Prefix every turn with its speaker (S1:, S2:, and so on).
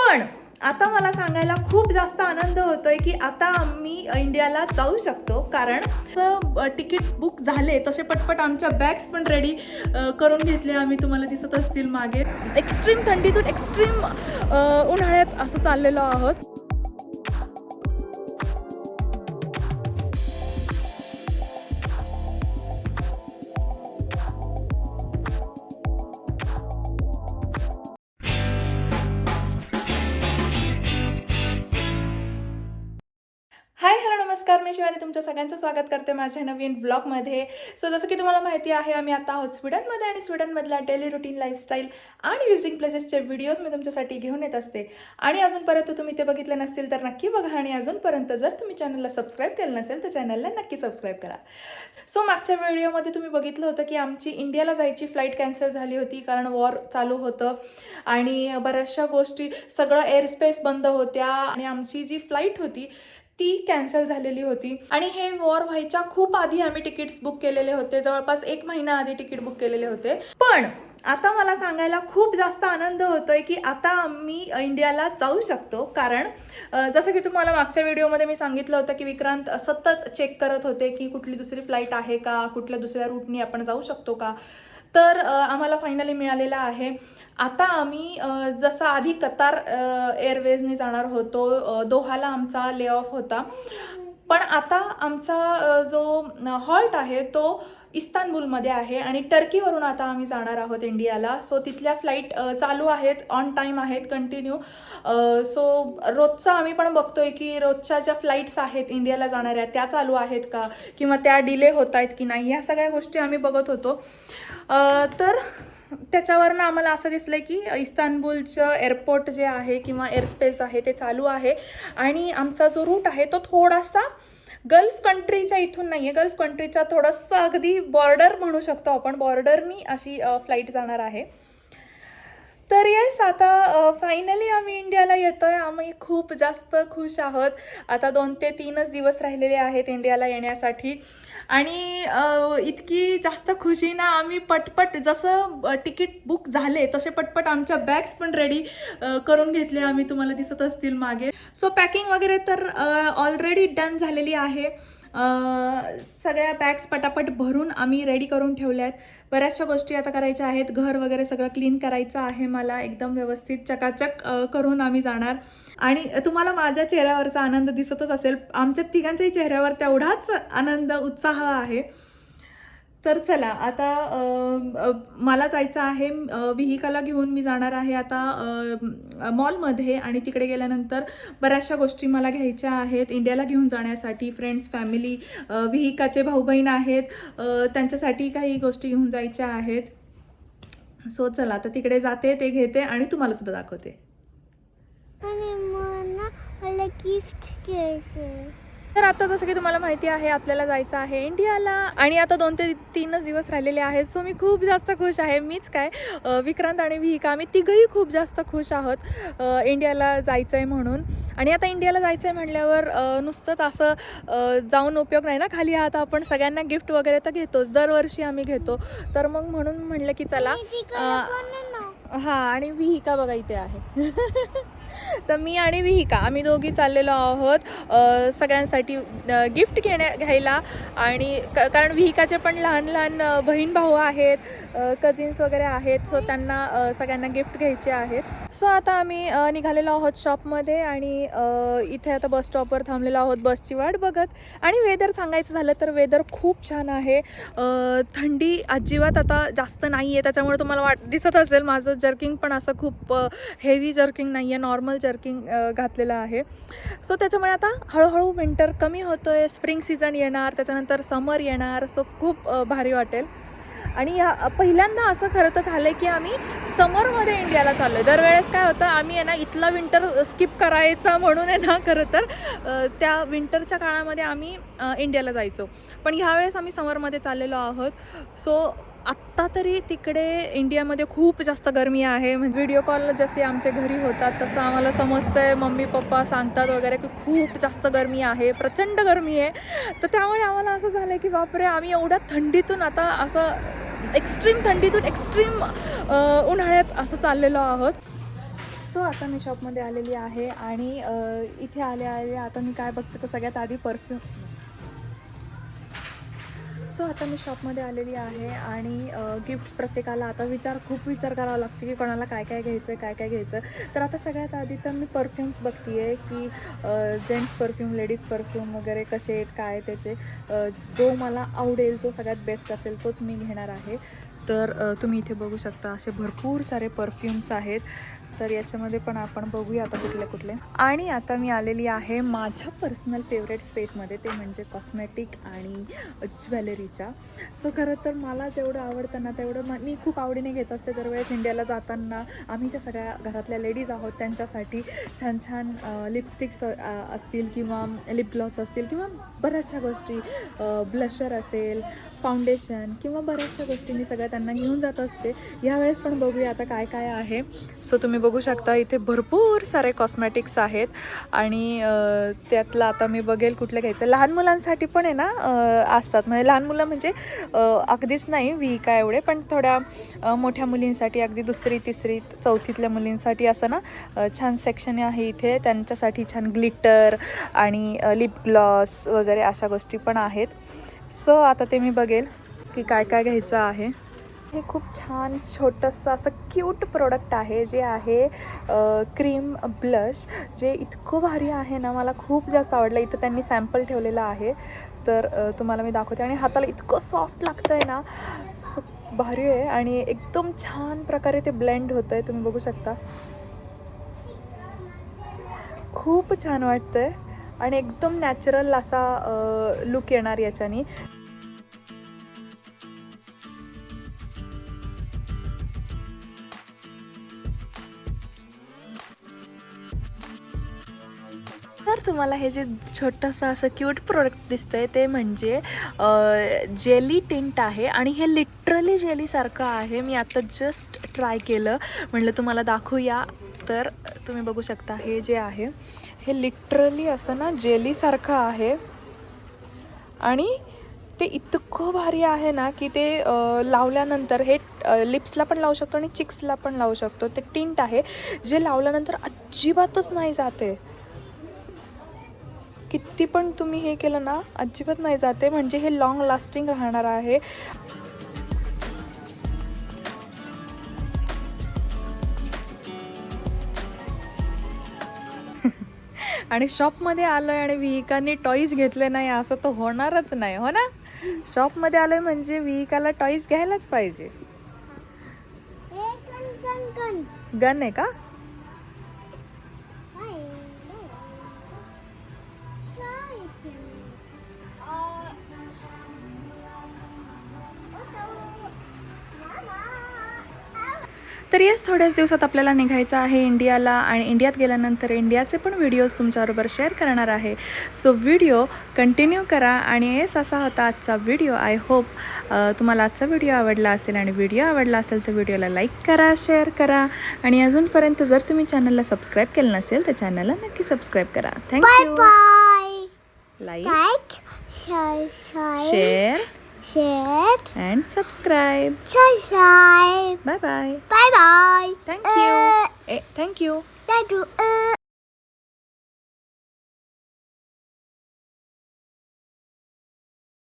S1: पण आता मला सांगायला खूप जास्त आनंद होतोय की आता आम्ही इंडियाला जाऊ शकतो, कारण तिकीट बुक झाले तसे पटपट आमच्या बॅग्स पण रेडी करून घेतले आम्ही. तुम्हाला दिसत असतील मागे एक्स्ट्रीम थंडीतून एक्स्ट्रीम उन्हाळ्यात असं चाललेलो आहोत. हाय हॅलो नमस्कार, मी शिवानी तुमच्या सगळ्यांचं स्वागत करते माझ्या नवीन ब्लॉगमध्ये. सो जसं की तुम्हाला माहिती आहे, आम्ही आता आहोत स्वीडनमध्ये आणि स्वीडनमधल्या डेली रुटीन लाईफस्टाईल आणि विजिटिंग प्लेसेसचे व्हिडिओज मी तुमच्यासाठी घेऊन येत असते. आणि अजूनपर्यंत तुम्ही ते बघितले नसतील तर नक्की बघा, आणि अजूनपर्यंत जर तुम्ही चॅनलला सबस्क्राईब केलं नसेल तर चॅनलला नक्की सबस्क्राईब करा. सो मागच्या व्हिडिओमध्ये तुम्ही बघितलं होतं की आमची इंडियाला जायची फ्लाईट कॅन्सल झाली होती, कारण वॉर चालू होतं आणि बऱ्याचशा गोष्टी, सगळं एअरस्पेस बंद होत्या आणि आमची जी फ्लाईट होती ती कॅन्सल झालेली होती. आणि हे वॉर व्हायच्या खूप आधी आम्ही तिकीट्स बुक केलेले होते, जवळपास 1 महिना आधी तिकीट बुक केलेले होते. पण आता मला सांगायला खूप जास्त आनंद होतोय की आता आम्ही इंडियाला जाऊ शकतो, कारण जसं की तुम्हाला मागच्या व्हिडिओमध्ये मी सांगितलं होतं की विक्रांत सतत चेक करत होते की कुठली दुसरी फ्लाईट आहे का, कुठल्या दुसऱ्या रूटनी आपण जाऊ शकतो का. तर आम्हाला फायनली मिळालेलं आहे. आता आम्ही जसं आधी कतार एअरवेजने जाणार होतो, दोहाला आमचा ले ऑफ होता, पण आता आमचा जो हॉल्ट आहे तो इस्तानबुलमध्ये आहे आणि टर्कीवरून आता आम्ही जाणार आहोत इंडियाला. सो तिथल्या फ्लाईट चालू आहेत, ऑन टाईम आहेत, कंटिन्यू. सो रोजचा आम्ही पण बघतोय की रोजच्या ज्या फ्लाईट्स आहेत इंडियाला जाणाऱ्या त्या चालू आहेत का, किंवा त्या डिले होत आहेत की नाही, ह्या सगळ्या गोष्टी आम्ही बघत होतो. तर त्याच्यावरनं आम्हाला असं दिसलं की इस्तानबुलचं एअरपोर्ट जे आहे किंवा एअरस्पेस आहे ते चालू आहे. आणि आमचा जो रूट आहे तो थोडासा गल्फ कंट्रीच्या इथून नाही आहे, गल्फ कंट्रीच्या थोडंसं अगदी बॉर्डर म्हणू शकतो आपण, बॉर्डरनी अशी फ्लाईट जाणार आहे. तर येस, आता फायनली आम्ही इंडियाला येतो आहे. आम्ही खूप जास्त खुश आहोत. आता 2 ते 3च दिवस राहिलेले आहेत इंडियाला येण्यासाठी. आणि इतकी जास्त खुशी ना, आम्ही पटपट जसं तिकीट बुक झाले तसे पटपट आमच्या बॅग्स पण रेडी करून घेतले आम्ही. तुम्हाला दिसत असतील मागे. सो पॅकिंग वगैरे तर ऑलरेडी डन झालेली आहे. सगळ्या बॅग्स पटापट भरून आम्ही रेडी करून ठेवल्या आहेत. बऱ्याचशा गोष्टी आता करायच्या आहेत. घर वगैरे सगळं क्लीन करायचं आहे मला, एकदम व्यवस्थित चकाचक करून आम्ही जाणार. आणि तुम्हाला माझ्या चेहऱ्यावरचा आनंद दिसतच असेल, आमच्या तिघांच्याही चेहऱ्यावर तेवढाच आनंद, उत्साह आहे. तर चला, आता मला जायचं आहे, विहिकाला घेऊन मी जाणार आहे आता मॉलमध्ये. आणि तिकडे गेल्यानंतर बऱ्याचशा गोष्टी मला घ्यायच्या आहेत इंडियाला घेऊन जाण्यासाठी. फ्रेंड्स, फॅमिली, विहिकाचे भाऊ बहीण आहेत, त्यांच्यासाठी काही गोष्टी घेऊन जायच्या आहेत. सो चला, आता तिकडे जाते, ते घेते आणि तुम्हाला सुद्धा दाखवते.
S2: आणि मला गिफ्ट घ्यायचं.
S1: तर आता जसं की तुम्हाला माहिती आहे, आपल्याला जायचं आहे इंडियाला आणि आता 2 ते 3च दिवस राहिलेले आहेत. सो मी खूप जास्त खुश आहे. मीच काय, विक्रांत आणि विहिका, आम्ही तिघंही खूप जास्त खुश आहोत इंडियाला जायचं आहे म्हणून. आणि आता इंडियाला जायचं आहे म्हटल्यावर नुसतंच असं जाऊन उपयोग नाही ना, खाली आता आपण सगळ्यांना गिफ्ट वगैरे तर घेतोच, दरवर्षी आम्ही घेतो. तर मग म्हणून म्हटलं की चला. हां, आणि विहिका बघा इथे आहे. तर मी आणि विहिका, आम्ही दोघी चाललेलो आहोत सगळ्यांसाठी गिफ्ट घ्यायला. आणि कारण विहिकाचे पण लहान लहान बहीण भाऊ आहेत, कझिन्स वगैरे आहेत. सो त्यांना सगळ्यांना गिफ्ट घ्यायचे आहेत. सो आता आम्ही निघालेलो आहोत शॉपमध्ये आणि इथे आता बस स्टॉपवर थांबलेलो आहोत बसची वाट बघत. आणि वेदर सांगायचं झालं तर वेदर खूप छान आहे. थंडी अजिबात आता जास्त नाही आहे, त्याच्यामुळे तुम्हाला दिसत असेल माझं जर्किंग पण असं खूप हेवी जर्किंग नाही आहे, नॉर्मल जर्किंग घातलेलं आहे. सो त्याच्यामुळे आता हळूहळू विंटर कमी होतो आहे, स्प्रिंग सीझन येणार, त्याच्यानंतर समर येणार. सो खूप भारी वाटेल. आणि पहिल्यांदा असं खरं तर झालं आहे की आम्ही समरमध्ये इंडियाला चाललो आहे. दरवेळेस काय होतं, आम्ही आहे ना इथला विंटर स्किप करायचा म्हणून आहे ना, खरं तर त्या विंटरच्या काळामध्ये आम्ही इंडियाला जायचो. पण ह्यावेळेस आम्ही समरमध्ये चाललेलो आहोत. सो आत्ता तरी तिकडे इंडियामध्ये खूप जास्त गरमी आहे. म्हणजे व्हिडिओ कॉल जसे आमच्या घरी होतात तसं आम्हाला समजतं आहे, मम्मी पप्पा सांगतात वगैरे की खूप जास्त गरमी आहे, प्रचंड गरमी आहे. तर त्यामुळे आम्हाला असं झालं आहे की बापरे, आम्ही एवढ्या थंडीतून आता असं एक्स्ट्रीम थंडीतून एक्स्ट्रीम उन्हाळ्यात असं चाललेलो आहोत. सो आता मी शॉपमध्ये आलेली आहे आणि इथे आले आता मी काय बघते तर सगळ्यात आधी परफ्यूम. सो आता मी शॉपमध्ये आलेली आहे आणि गिफ्ट्स प्रत्येकाला आता खूप विचार करावा लागतो की कोणाला काय काय घ्यायचं आहे, काय काय घ्यायचं. तर आता सगळ्यात आधी तर मी परफ्यूम्स बघते आहे की जेंट्स परफ्यूम, लेडीज परफ्यूम वगैरे कसे आहेत, काय त्याचे जो मला आवडेल, जो सगळ्यात बेस्ट असेल तोच मी घेणार आहे. तर तुम्ही इथे बघू शकता असे भरपूर सारे परफ्यूम्स आहेत. तर याच्यामध्ये पण आपण बघूया आता कुठले. आणि आता मी आलेली आहे माझ्या पर्सनल फेवरेट स्पेसमध्ये, ते म्हणजे कॉस्मेटिक आणि ज्वेलरीच्या. सो खरं तर मला जेवढं आवडतं ना तेवढं मी खूप आवडीने घेत असते. दरवेळेस इंडियाला जाताना आम्ही ज्या सगळ्या घरातल्या लेडीज आहोत त्यांच्यासाठी छान छान लिपस्टिक्स असतील किंवा लिप ग्लॉस असतील किंवा बऱ्याचशा गोष्टी, ब्लशर असेल, फाउंडेशन किंवा बऱ्याचशा गोष्टी मी सगळ्या त्यांना घेऊन जात असते. यावेळेस पण बघूया आता काय काय आहे. सो तुम्ही बघू शकता इथे भरपूर सारे कॉस्मॅटिक्स आहेत आणि त्यातलं आता मी बघेल कुठलं घ्यायचं. लहान मुलांसाठी पण आहे ना असतात, म्हणजे लहान मुलं म्हणजे अगदीच नाही विका एवढे, पण थोड्या मोठ्या मुलींसाठी, अगदी 2री 3री 4थीतल्या मुलींसाठी असं ना छान सेक्शन आहे इथे. त्यांच्यासाठी छान ग्लिटर आणि लिप ग्लॉस वगैरे अशा गोष्टी पण आहेत. सो आता ते मी बघेल की काय काय घ्यायचं आहे. हे खूप छान छोटंसं असं क्यूट प्रोडक्ट आहे, जे आहे क्रीम ब्लश, जे इतकं भारी आहे ना, मला खूप जास्त आवडलं. इथं त्यांनी सॅम्पल ठेवलेलं आहे, तर तुम्हाला मी दाखवते. आणि हाताला इतकं सॉफ्ट लागतं आहे ना, सो भारी आहे आणि एकदम छान प्रकारे ते ब्लेंड होतं आहे. तुम्ही बघू शकता, खूप छान वाटतं आहे आणि एकदम नॅचरल असा लुक येणार याच्याने. तर तुम्हाला हे जे छोटंसं असं क्यूट प्रोडक्ट दिसतंय ते म्हणजे जेली टिंट आहे आणि हे लिटरली जेलीसारखं आहे. मी आता जस्ट ट्राय केलं, म्हटलं तुम्हाला दाखवूया. तर तुम्ही बघू शकता हे जे आहे हे लिटरली असं ना जेलीसारखं आहे आणि ते इतकं भारी आहे ना की ते लावल्यानंतर हे लिप्सला पण लावू शकतो आणि चिक्सला पण लावू शकतो. ते टिंट आहे जे लावल्यानंतर अजिबातच नाही जाते. किती पण तुम्ही हे केलं ना अजिबात नाही जाते, म्हणजे हे लॉंग लास्टिंग राहणार आहे. आणि शॉपमध्ये आलो आहे आणि विहिकाने टॉईज घेतले नाही असं तर होणारच नाही, हो ना. शॉपमध्ये आलो आहे म्हणजे विहिकाला टॉईज घ्यायलाच पाहिजे. गन आहे का? तर येस, थोड्याच दिवसात आपल्याला निघायचं आहे इंडियाला आणि इंडियात गेल्यानंतर इंडियाचे पण व्हिडिओज तुमच्याबरोबर शेअर करणार आहे. सो व्हिडिओ कंटिन्यू करा. आणि येस, असा होता आजचा व्हिडिओ. आय होप तुम्हाला आजचा व्हिडिओ आवडला असेल आणि व्हिडिओ आवडला असेल तर व्हिडिओला लाईक करा, शेअर करा आणि अजूनपर्यंत जर तुम्ही चॅनलला सबस्क्राईब केलं नसेल तर चॅनलला नक्की सबस्क्राईब करा. Thank you.
S2: Bye.
S1: Like, share and subscribe. Bye bye.
S2: Bye bye.
S1: Thank you. Thank you.